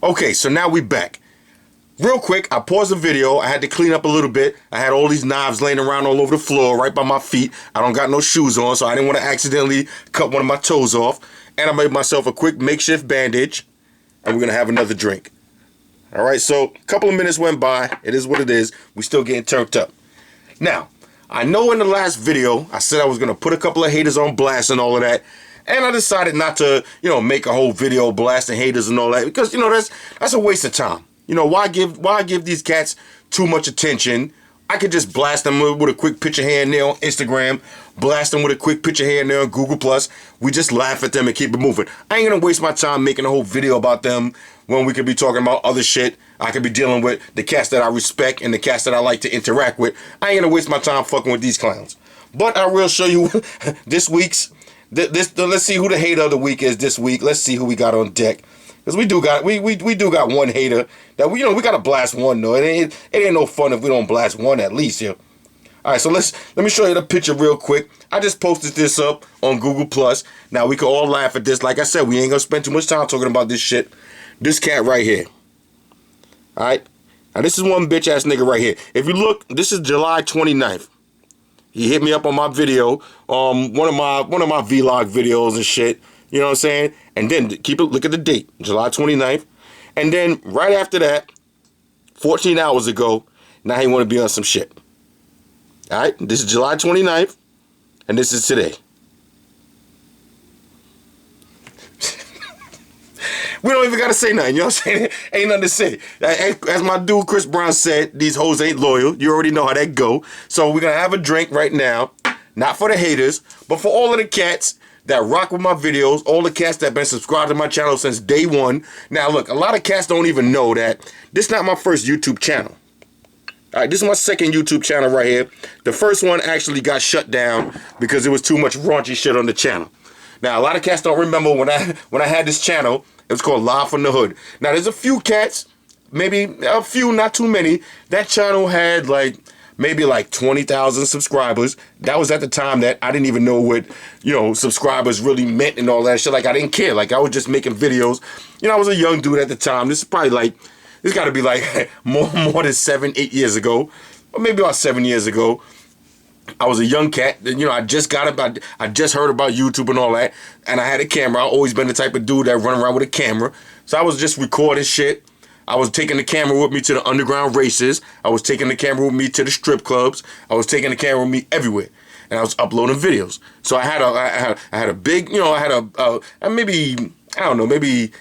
Okay, so now we back. Real quick, I paused the video. I had to clean up a little bit. I had all these knives laying around all over the floor right by my feet. I don't got no shoes on, so I didn't want to accidentally cut one of my toes off. And I made myself a quick makeshift bandage. And we're going to have another drink. All right, so a couple of minutes went by. It is what it is. We still getting turned up. Now, I know in the last video, I said I was going to put a couple of haters on blast and all of that. And I decided not to, make a whole video blasting haters and all that. Because, that's a waste of time. Why give these cats too much attention? I could just blast them with a quick picture here and there on Instagram, blast them with a quick picture here and there on Google+. We just laugh at them and keep it moving. I ain't gonna waste my time making a whole video about them when we could be talking about other shit. I could be dealing with the cats that I respect and the cats that I like to interact with. I ain't gonna waste my time fucking with these clowns. But I will show you this week's, let's see who the hater of the week is this week. Let's see who we got on deck. Because we do got one hater that we gotta blast one though. It ain't no fun if we don't blast one at least here. Alright, so let me show you the picture real quick. I just posted this up on Google+. Now we can all laugh at this. Like I said, we ain't gonna spend too much time talking about this shit. This cat right here. Alright? Now this is one bitch ass nigga right here. If you look, this is July 29th. He hit me up on my video, one of my vlog videos and shit. You know what I'm saying? And then look at the date, July 29th. And then right after that, 14 hours ago, now he want to be on some shit. All right, this is July 29th, and this is today. We don't even got to say nothing, you know what I'm saying? Ain't nothing to say. As my dude Chris Brown said, these hoes ain't loyal. You already know how that go. So we're going to have a drink right now, not for the haters, but for all of the cats that rock with my videos, all the cats that been subscribed to my channel since day one. Now look, a lot of cats don't even know that this is not my first YouTube channel. Alright, this is my second YouTube channel right here. The first one actually got shut down because there was too much raunchy shit on the channel. Now a lot of cats don't remember when I had this channel, it was called Live from the Hood. Now there's a few cats, maybe a few, not too many. That channel had maybe 20,000 subscribers. That was at the time that I didn't even know what, subscribers really meant and all that shit. I didn't care. I was just making videos. I was a young dude at the time. This is probably this got to be more than 7-8 years ago, or maybe about 7 years ago. I was a young cat. I just heard about YouTube and all that, and I had a camera. I've always been the type of dude that run around with a camera. So I was just recording shit. I was taking the camera with me to the underground races. I was taking the camera with me to the strip clubs. I was taking the camera with me everywhere, and I was uploading videos. So I had a big, maybe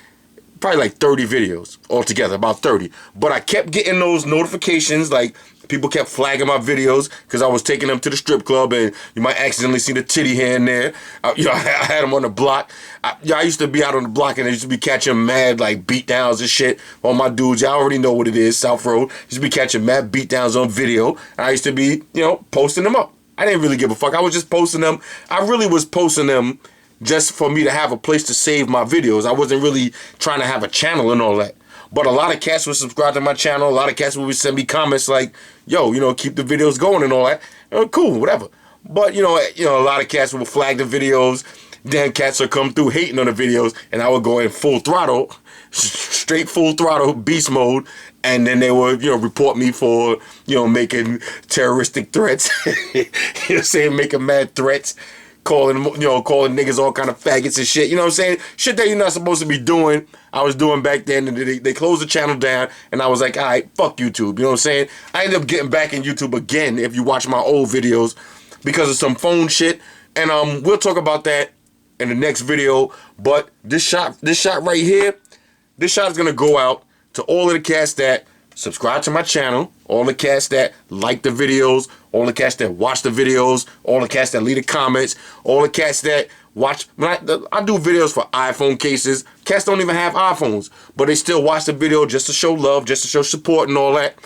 probably 30 videos altogether, about 30. But I kept getting those notifications, people kept flagging my videos because I was taking them to the strip club, and you might accidentally see the titty here and there. I had them on the block. I used to be out on the block, and I used to be catching mad beat downs and shit on my dudes. Y'all already know what it is, South Road. Used to be catching mad beat downs on video. And I used to be, posting them up. I didn't really give a fuck. I was just posting them. I really was posting them just for me to have a place to save my videos. I wasn't really trying to have a channel and all that. But a lot of cats would subscribe to my channel. A lot of cats would send me comments yo, keep the videos going and all that. Cool, whatever. But, a lot of cats would flag the videos. Then cats would come through hating on the videos. And I would go in full throttle, straight full throttle, beast mode. And then they would, report me for, making terroristic threats. Making mad threats. Calling niggas all kind of faggots and shit. You know what I'm saying? Shit that you're not supposed to be doing. I was doing back then, and they closed the channel down, and I was like, all right, fuck YouTube. You know what I'm saying? I ended up getting back in YouTube again if you watch my old videos because of some phone shit. And we'll talk about that in the next video. But this shot right here, this shot is gonna go out to all of the cats that subscribe to my channel, all the cats that like the videos, all the cats that watch the videos, all the cats that leave the comments, all the cats that watch. I do videos for iPhone cases. Cats don't even have iPhones, but they still watch the video just to show love, just to show support and all that.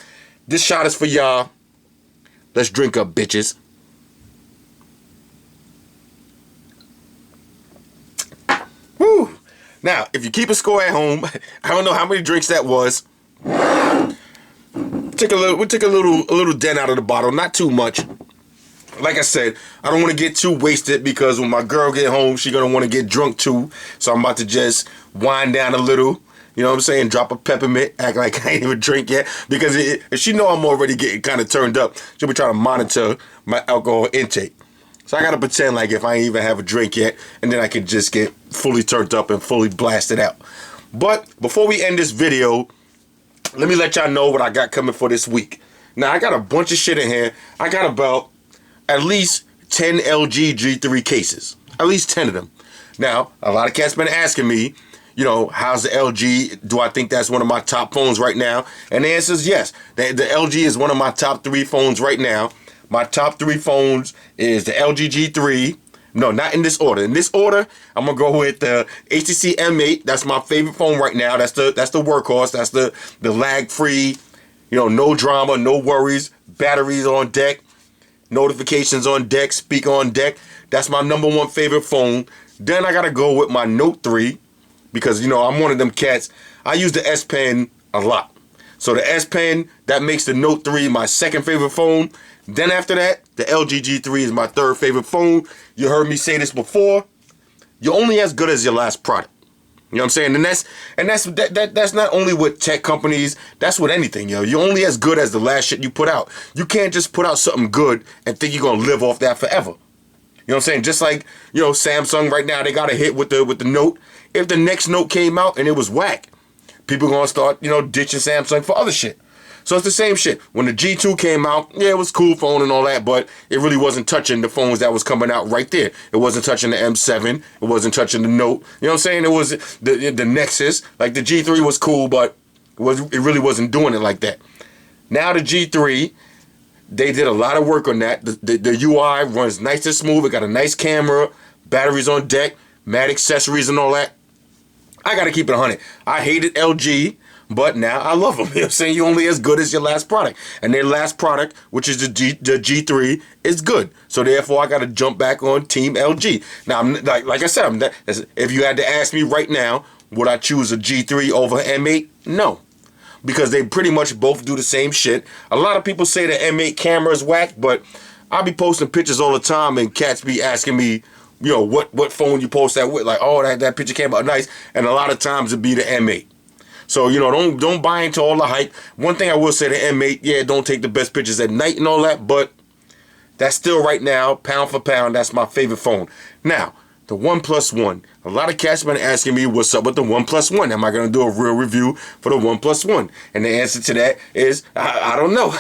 This shot is for y'all. Let's drink up, bitches. Woo! Now, if you keep a score at home, I don't know how many drinks that was. We took a little dent out of the bottle, not too much. Like I said, I don't want to get too wasted because when my girl get home, she gonna want to get drunk too. So I'm about to just wind down a little, You know what I'm saying? Drop a peppermint, act like I ain't even drink yet. Because if she know I'm already getting kind of turned up, she'll be trying to monitor my alcohol intake. So I gotta pretend like if I ain't even have a drink yet, and then I can just get fully turned up and fully blasted out. But before we end this video, let me let y'all know what I got coming for this week. Now, I got a bunch of shit in here. I got about at least 10 LG G3 cases. At least 10 of them. Now, a lot of cats been asking me, you know, how's the LG? Do I think that's one of my top phones right now? And the answer is yes. The LG is one of my top 3 phones right now. My top 3 phones is the LG G3. No, not in this order. In this order, I'm gonna go with the HTC M8. That's my favorite phone right now. That's the workhorse. That's the lag-free, you know, no drama, no worries. Batteries on deck, notifications on deck, speaker on deck. That's my #1 favorite phone. Then I gotta go with my Note 3 because, you know, I'm one of them cats. I use the S Pen a lot. So the S Pen, that makes the Note 3 my second favorite phone. Then after that, the LG G3 is my third favorite phone. You heard me say this before. You're only as good as your last product. You know what I'm saying? And that's not only with tech companies, that's with anything, yo. You're only as good as the last shit you put out. You can't just put out something good and think you're gonna live off that forever. You know what I'm saying? Just like, you know, Samsung right now, they got a hit with the Note. If the next Note came out and it was whack, people gonna start, you know, ditching Samsung for other shit. So it's the same shit. When the G2 came out, yeah, it was a cool phone and all that, but it really wasn't touching the phones that was coming out right there. It wasn't touching the M7. It wasn't touching the Note. You know what I'm saying? It was the Nexus. Like the G3 was cool, but it really wasn't doing it like that. Now the G3, they did a lot of work on that. The UI runs nice and smooth. It got a nice camera, batteries on deck, mad accessories and all that. I gotta keep it 100. I hated LG. But now I love them. You know what I'm saying? You're only as good as your last product. And their last product, which is the G3, is good. So therefore, I got to jump back on Team LG. Now, like I said, if you had to ask me right now, would I choose a G3 over M8? No. Because they pretty much both do the same shit. A lot of people say the M8 camera is whack, but I'll be posting pictures all the time and cats be asking me, you know, what phone you post that with. Like, oh, that picture came out nice. And a lot of times it'd be the M8. So, you know, don't buy into all the hype. One thing I will say, the M8, yeah, don't take the best pictures at night and all that, but that's still right now, pound for pound, that's my favorite phone. Now, the OnePlus One. A lot of cats been asking me what's up with the OnePlus One. Am I going to do a real review for the OnePlus One? And the answer to that is, I don't know.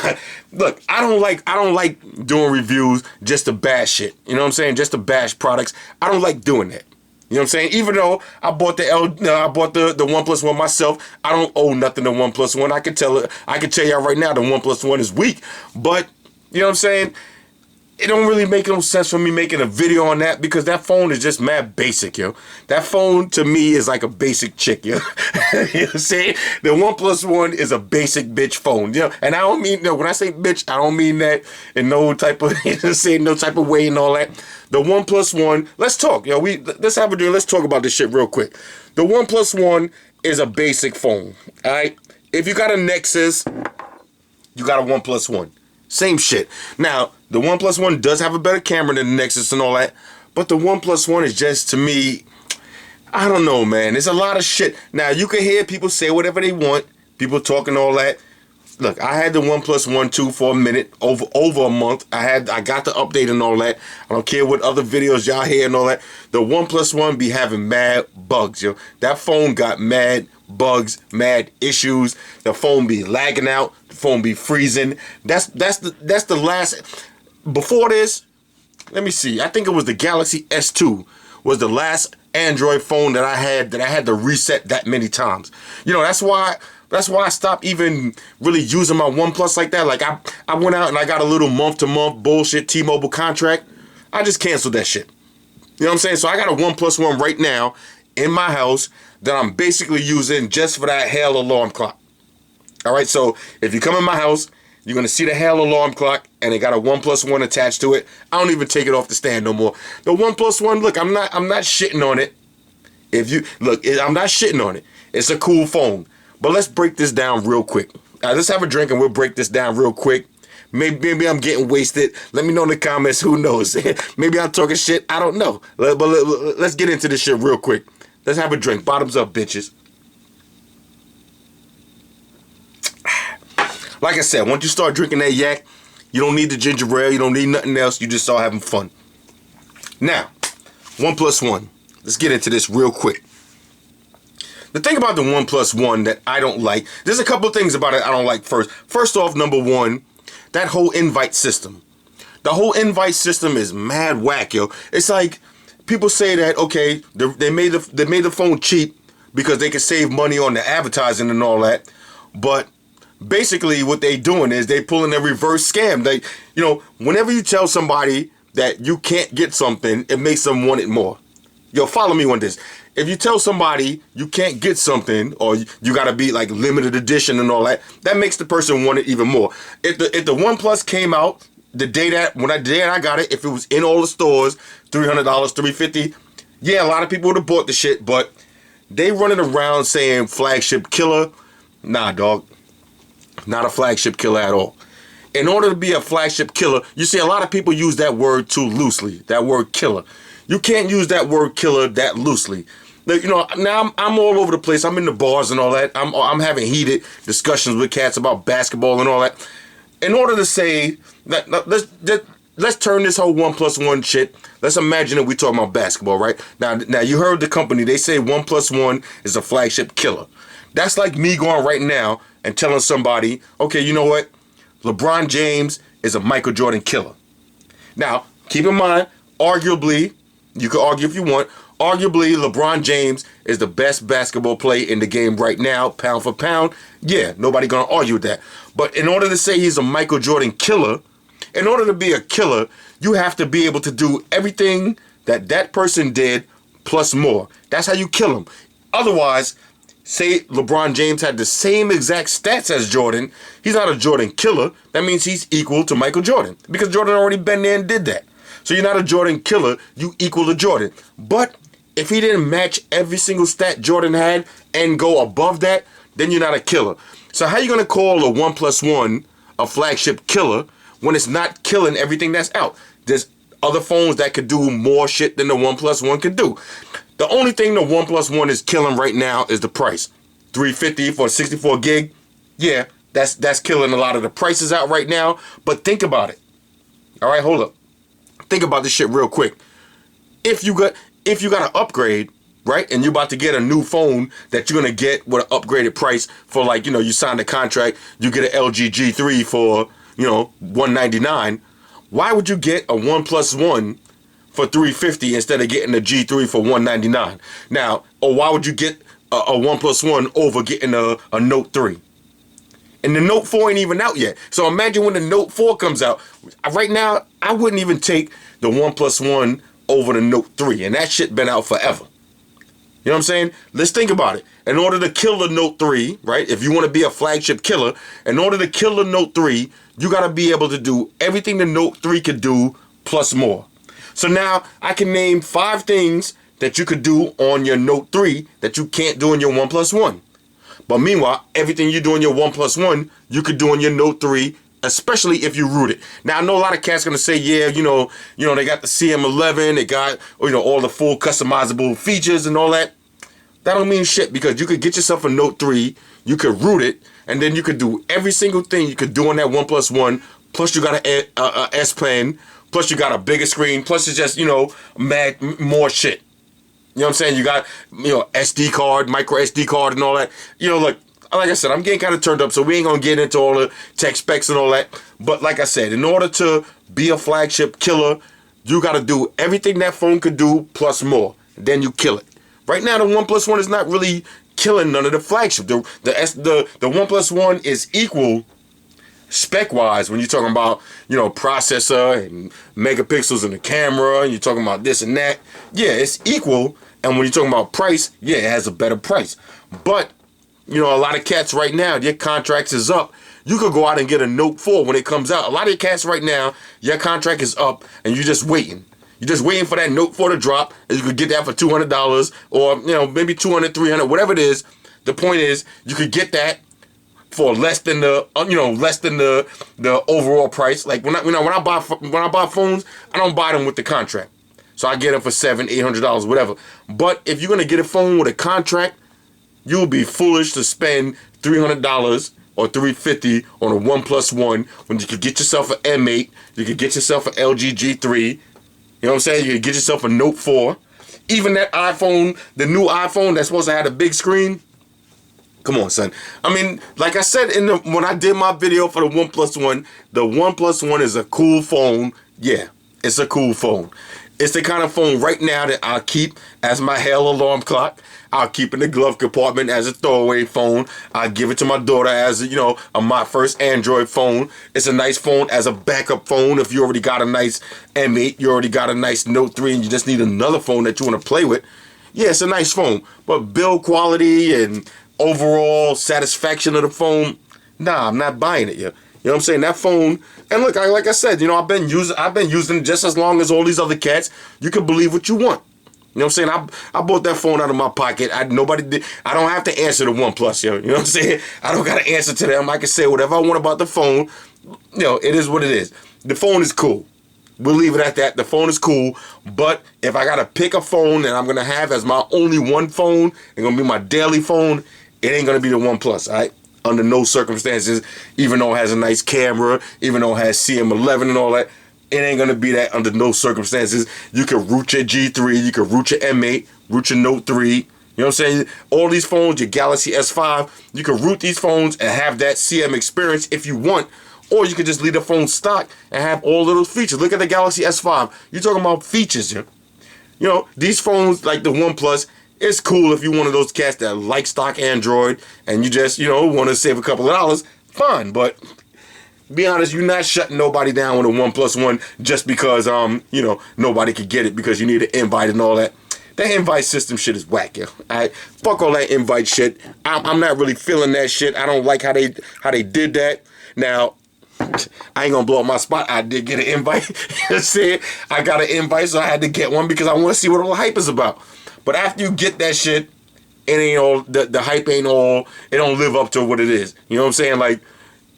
Look, I don't like doing reviews just to bash shit. You know what I'm saying? Just to bash products. I don't like doing that. You know what I'm saying? Even though I bought the OnePlus One myself, I don't owe nothing to OnePlus One. I can tell y'all right now the OnePlus One is weak. But you know what I'm saying? It don't really make no sense for me making a video on that because that phone is just mad basic, yo. That phone to me is like a basic chick, yo. You know what I'm saying? The OnePlus One is a basic bitch phone, you know. And I don't mean, when I say bitch, I don't mean that in no type of, you know, say no type of way and all that. The OnePlus One, let's talk, yo. Let's have a drink. Let's talk about this shit real quick. The OnePlus One is a basic phone, all right? If you got a Nexus, you got a OnePlus One. Same shit. Now, the OnePlus One does have a better camera than the Nexus and all that, but the OnePlus One is just, to me, I don't know, man. There's a lot of shit. Now, you can hear people say whatever they want, people talking all that. Look, I had the OnePlus One 2 for a minute, over a month. I got the update and all that. I don't care what other videos y'all hear and all that. The OnePlus One be having mad bugs, yo. That phone got mad bugs, mad issues. The phone be lagging out. The phone be freezing. That's the last. Before this, let me see. I think it was the Galaxy S2 was the last Android phone that I had to reset that many times. You know, that's why I stopped even really using my OnePlus like that. Like I went out and I got a little month-to-month bullshit T-Mobile contract. I just canceled that shit. You know what I'm saying? So I got a OnePlus One right now in my house that I'm basically using just for that hell alarm clock. All right, so if you come in my house, you're going to see the hell alarm clock, and it got a OnePlus One attached to it. I don't even take it off the stand no more. The OnePlus One, look, I'm not shitting on it. I'm not shitting on it. It's a cool phone. But let's break this down real quick. Let's have a drink and we'll break this down real quick. Maybe I'm getting wasted. Let me know in the comments. Who knows? Maybe I'm talking shit. I don't know. But let's get into this shit real quick. Let's have a drink. Bottoms up, bitches. Like I said, once you start drinking that yak, you don't need the ginger ale, you don't need nothing else, you just start having fun. Now, OnePlus One. Let's get into this real quick. The thing about the OnePlus One that I don't like, there's a couple of things about it I don't like first. First off, number one, that whole invite system. The whole invite system is mad whack, yo. It's like people say that, okay, they made the phone cheap because they can save money on the advertising and all that. But basically what they doing is they pulling a reverse scam. They, you know, whenever you tell somebody that you can't get something, it makes them want it more. Yo, follow me on this. If you tell somebody you can't get something, or you gotta be like limited edition and all that, that makes the person want it even more. If the OnePlus came out the day that I got it, if it was in all the stores, $300, $350, yeah, a lot of people would have bought the shit. But they running around saying flagship killer. Nah, dog, not a flagship killer at all. In order to be a flagship killer, you see a lot of people use that word too loosely. That word killer. You can't use that word killer that loosely. You know, now I'm all over the place. I'm in the bars and all that. I'm having heated discussions with cats about basketball and all that. In order to say that, let's turn this whole OnePlus One shit. Let's imagine that we're talking about basketball, right? Now you heard the company. They say OnePlus One is a flagship killer. That's like me going right now and telling somebody, okay, you know what? LeBron James is a Michael Jordan killer. Now, keep in mind, arguably, you can argue if you want, arguably LeBron James is the best basketball player in the game right now, pound for pound. Yeah, nobody gonna argue with that. But in order to say he's a Michael Jordan killer, in order to be a killer, you have to be able to do everything that person did plus more. That's how you kill him. Otherwise, say LeBron James had the same exact stats as Jordan, he's not a Jordan killer. That means he's equal to Michael Jordan, because Jordan already been there and did that. So you're not a Jordan killer, you equal to Jordan. But if he didn't match every single stat Jordan had and go above that, then you're not a killer. So how you gonna call a OnePlus One a flagship killer when it's not killing everything that's out? There's other phones that could do more shit than the OnePlus One could do. The only thing the OnePlus One is killing right now is the price. $350 for 64 gig. Yeah, that's killing a lot of the prices out right now. But think about it. All right, hold up. Think about this shit real quick. If you got an upgrade, right, and you're about to get a new phone that you're gonna get with an upgraded price for, like, you know, you signed a contract, you get an LG G3 for, you know, $199. Why would you get a OnePlus One for $350 instead of getting a G3 for $199? Now, or why would you get a OnePlus One over getting a Note 3? And the Note 4 ain't even out yet. So imagine when the Note 4 comes out. Right now, I wouldn't even take the OnePlus One over the Note 3. And that shit been out forever. You know what I'm saying? Let's think about it. In order to kill the Note 3, right? If you want to be a flagship killer, in order to kill the Note 3, you got to be able to do everything the Note 3 could do plus more. So now I can name 5 things that you could do on your Note 3 that you can't do in your OnePlus One. But meanwhile, everything you do in your OnePlus One, you could do on your Note 3, especially if you root it. Now, I know a lot of cats gonna say, yeah, you know, they got the CM11, they got, you know, all the full customizable features and all that. That don't mean shit, because you could get yourself a Note 3, you could root it, and then you could do every single thing you could do on that OnePlus One. Plus, you got a S Pen. Plus, you got a bigger screen. Plus, it's just, you know, more shit. You know what I'm saying? You got, you know, SD card, micro SD card and all that. You know, like I said, I'm getting kind of turned up, so we ain't going to get into all the tech specs and all that. But like I said, in order to be a flagship killer, you got to do everything that phone could do plus more. Then you kill it. Right now, the OnePlus One is not really killing none of the flagship. The OnePlus One is equal spec-wise when you're talking about, you know, processor and megapixels in the camera, and you're talking about this and that. Yeah, it's equal. And when you're talking about price, yeah, it has a better price. But, you know, a lot of cats right now, their contracts is up. You could go out and get a Note 4 when it comes out. A lot of your cats right now, your contract is up and you're just waiting. You're just waiting for that Note 4 to drop, and you could get that for $200 or, you know, maybe $200, $300, whatever it is. The point is, you could get that for less than the, you know, less than the overall price. Like when I buy phones, I don't buy them with the contract. So I get them for $700, $800, whatever. But if you're gonna get a phone with a contract, you'll be foolish to spend $300 or $350 on a OnePlus One when you could get yourself an M8, you could get yourself an LG G3, you know what I'm saying? You could get yourself a Note 4. Even that iPhone, the new iPhone that's supposed to have a big screen. Come on, son. I mean, like I said when I did my video for the OnePlus One, the OnePlus One is a cool phone. Yeah, it's a cool phone. It's the kind of phone right now that I'll keep as my hell alarm clock. I'll keep in the glove compartment as a throwaway phone. I'll give it to my daughter as, my first Android phone. It's a nice phone as a backup phone. If you already got a nice M8, you already got a nice Note 3, and you just need another phone that you want to play with. Yeah, it's a nice phone. But build quality and overall satisfaction of the phone, nah, I'm not buying it yet. You know what I'm saying? That phone, and look, like I said, I've been using it just as long as all these other cats. You can believe what you want. You know what I'm saying? I bought that phone out of my pocket. I don't have to answer the OnePlus, yo. You know what I'm saying? I don't got to answer to them. I can say whatever I want about the phone. It is what it is. The phone is cool. We'll leave it at that. The phone is cool, but if I got to pick a phone that I'm going to have as my only one phone, it's going to be my daily phone, it ain't going to be the OnePlus, all right? Under no circumstances, even though it has a nice camera, even though it has CM11 and all that, it ain't going to be that under no circumstances. You can root your G3, you can root your M8, root your Note 3. You know what I'm saying? All these phones, your Galaxy S5, you can root these phones and have that CM experience if you want, or you can just leave the phone stock and have all of those features. Look at the Galaxy S5. You're talking about features, yo. These phones like the OnePlus, it's cool if you're one of those cats that like stock Android and you just, want to save a couple of dollars, fine. But be honest, you're not shutting nobody down with a OnePlus One just because, nobody could get it because you need an invite and all that. That invite system shit is whack, yo. Fuck all that invite shit. I'm not really feeling that shit. I don't like how they did that. Now, I ain't gonna blow up my spot. I did get an invite. You know what I'm saying? I got an invite, so I had to get one because I want to see what all the hype is about. But after you get that shit, it ain't all, the hype ain't all, it don't live up to what it is. You know what I'm saying? Like,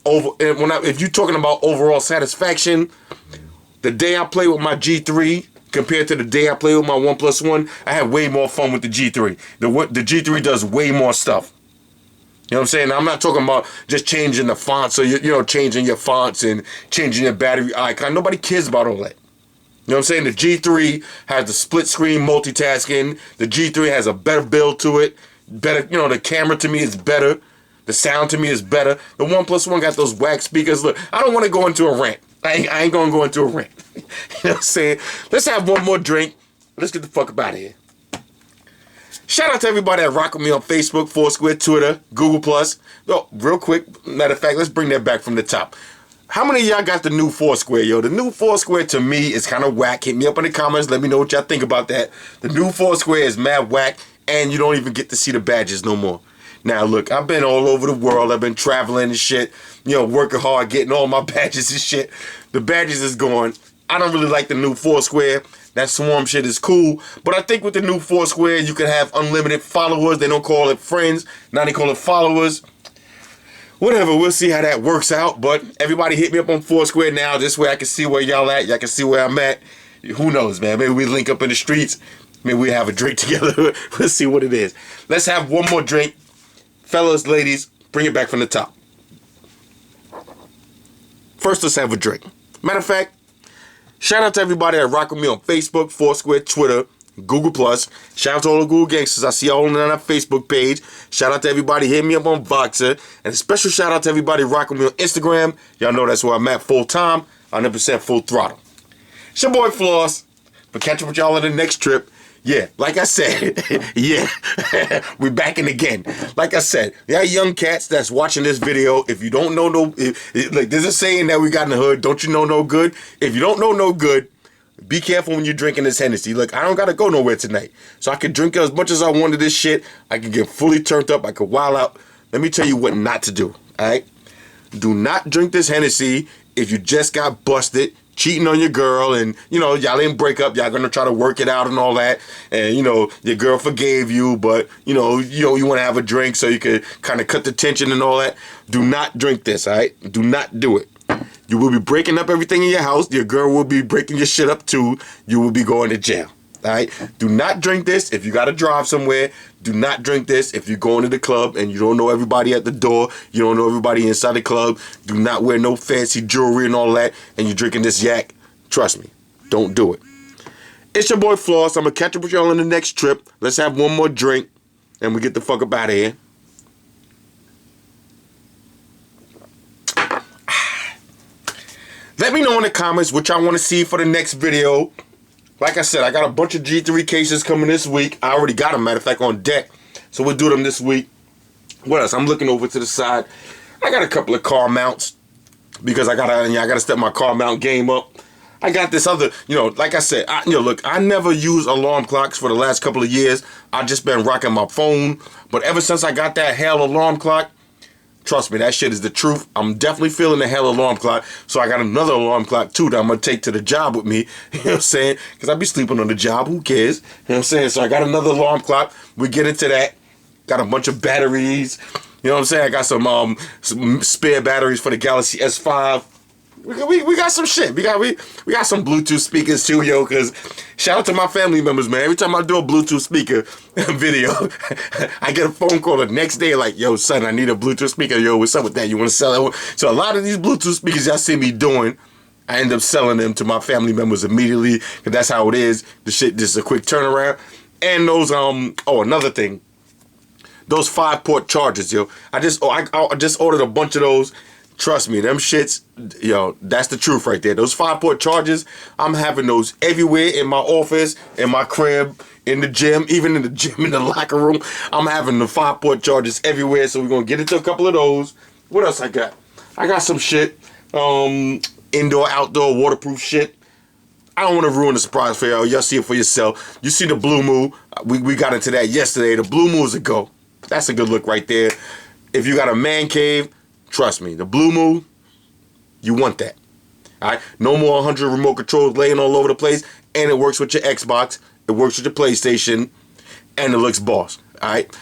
if you're talking about overall satisfaction, the day I play with my G3 compared to the day I play with my OnePlus One, I had way more fun with the G3. The G3 does way more stuff. You know what I'm saying? I'm not talking about just changing the fonts or, changing your fonts and changing your battery icon. Nobody cares about all that. You know what I'm saying? The G3 has the split screen multitasking. The G3 has a better build to it. Better, the camera to me is better. The sound to me is better. The OnePlus One got those whack speakers. Look, I don't want to go into a rant. I ain't going to go into a rant. You know what I'm saying? Let's have one more drink. Let's get the fuck up out of here. Shout out to everybody that rock with me on Facebook, Foursquare, Twitter, Google+. Oh, real quick, matter of fact, let's bring that back from the top. How many of y'all got the new Foursquare, yo? The new Foursquare to me is kind of whack. Hit me up in the comments. Let me know what y'all think about that. The new Foursquare is mad whack, and you don't even get to see the badges no more. Now, look, I've been all over the world. I've been traveling and shit, working hard, getting all my badges and shit. The badges is gone. I don't really like the new Foursquare. That swarm shit is cool. But I think with the new Foursquare, you can have unlimited followers. They don't call it friends. Now they call it followers. Whatever, we'll see how that works out. But everybody hit me up on Foursquare now. This way I can see where y'all at. Y'all can see where I'm at. Who knows, man? Maybe we link up in the streets. Maybe we have a drink together. Let's see what it is. Let's have one more drink. Fellas, ladies, bring it back from the top. First, let's have a drink. Matter of fact, shout out to everybody that rock with me on Facebook, Foursquare, Twitter, Google+. Shout out to all the Google gangsters. I see y'all on that Facebook page. Shout out to everybody hitting me up on Voxer. And a special shout out to everybody rocking with me on Instagram. Y'all know that's where I'm at full time, 100% full throttle. It's your boy Floss. But catch up with y'all on the next trip. Yeah, like I said, yeah, we're back in again. Like I said, y'all young cats that's watching this video, if you don't know like there's a saying that we got in the hood, don't you know no good? If you don't know no good, be careful when you're drinking this Hennessy. Look, I don't got to go nowhere tonight. So I can drink as much as I want of this shit. I can get fully turned up. I can wild out. Let me tell you what not to do, all right? Do not drink this Hennessy if you just got busted cheating on your girl and, y'all didn't break up. Y'all gonna try to work it out and all that. And, your girl forgave you, but, you want to have a drink so you could kind of cut the tension and all that. Do not drink this, all right? Do not do it. You will be breaking up everything in your house. Your girl will be breaking your shit up too. You will be going to jail. All right, do not drink this if you got to drive somewhere. Do not drink this if you're going to the club and you don't know everybody at the door. You don't know everybody inside the club. Do not wear no fancy jewelry and all that, and you're drinking this yak. Trust me, don't do it. It's your boy Floss. I'm gonna catch up with y'all on the next trip. Let's have one more drink, and we get the fuck up out of here. Let me know in the comments what y'all want to see for the next video. Like I said, I got a bunch of G3 cases coming this week. I already got them, matter of fact, on deck. So we'll do them this week. What else? I'm looking over to the side. I got a couple of car mounts because I gotta step my car mount game up. I got this other, like I said, look, I never use alarm clocks for the last couple of years. I've just been rocking my phone. But ever since I got that hell alarm clock, trust me, that shit is the truth. I'm definitely feeling the hell alarm clock. So I got another alarm clock, too, that I'm going to take to the job with me. You know what I'm saying? Because I be sleeping on the job. Who cares? You know what I'm saying? So I got another alarm clock. We get into that. Got a bunch of batteries. You know what I'm saying? I got some spare batteries for the Galaxy S5. We got some shit. We got some Bluetooth speakers too, yo, because shout out to my family members, man. Every time I do a Bluetooth speaker video, I get a phone call the next day like, yo, son, I need a Bluetooth speaker. Yo, what's up with that? You want to sell it? So a lot of these Bluetooth speakers y'all see me doing, I end up selling them to my family members immediately, because that's how it is. The shit just a quick turnaround. And those, another thing, those 5-port chargers, yo. I just ordered a bunch of those. Trust me, them shits, yo, that's the truth right there. Those 5-port chargers, I'm having those everywhere in my office, in my crib, in the gym, even in the gym, in the locker room. I'm having the 5-port chargers everywhere, so we're going to get into a couple of those. What else I got? I got some shit, indoor, outdoor, waterproof shit. I don't want to ruin the surprise for y'all. Y'all see it for yourself. You see the Blue Moo. We got into that yesterday. The Blue Moo's a go. That's a good look right there. If you got a man cave, trust me, the Blue Moo, you want that. All right, no more 100 remote controls laying all over the place, and it works with your Xbox, it works with your PlayStation, and it looks boss. All right,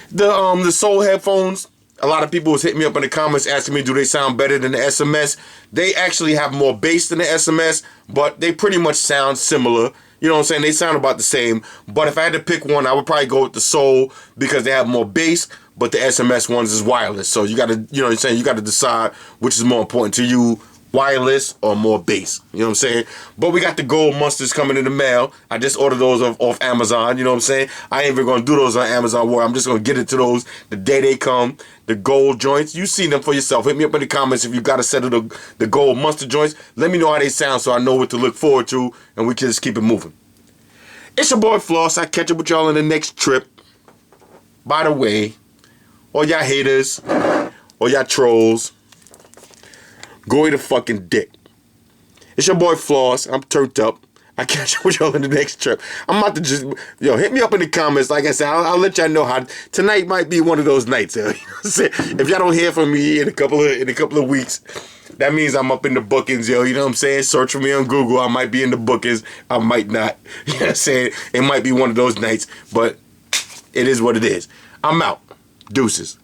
the Soul headphones. A lot of people was hitting me up in the comments asking me, do they sound better than the SMS? They actually have more bass than the SMS, but they pretty much sound similar. You know what I'm saying? They sound about the same. But if I had to pick one, I would probably go with the Soul because they have more bass, but the SMS ones is wireless. So you got to, you know what I'm saying? You got to decide which is more important to you, wireless or more bass. You know what I'm saying? But we got the gold monsters coming in the mail. I just ordered those off Amazon. You know what I'm saying? I ain't even going to do those on Amazon War. I'm just going to get into those the day they come. The gold joints. You see them for yourself. Hit me up in the comments if you got a set of the gold monster joints. Let me know how they sound so I know what to look forward to and we can just keep it moving. It's your boy Floss. I catch up with y'all on the next trip. By the way, all y'all haters, all y'all trolls, go eat a fucking dick. It's your boy Floss. I'm turned up. I catch up with y'all on the next trip. I'm about to just, hit me up in the comments. Like I said, I'll let y'all know how tonight might be one of those nights. You know what I'm saying? If y'all don't hear from me in a couple of weeks, that means I'm up in the bookings, yo. You know what I'm saying? Search for me on Google. I might be in the bookings. I might not. You know what I'm saying? It might be one of those nights, but it is what it is. I'm out. Deuces.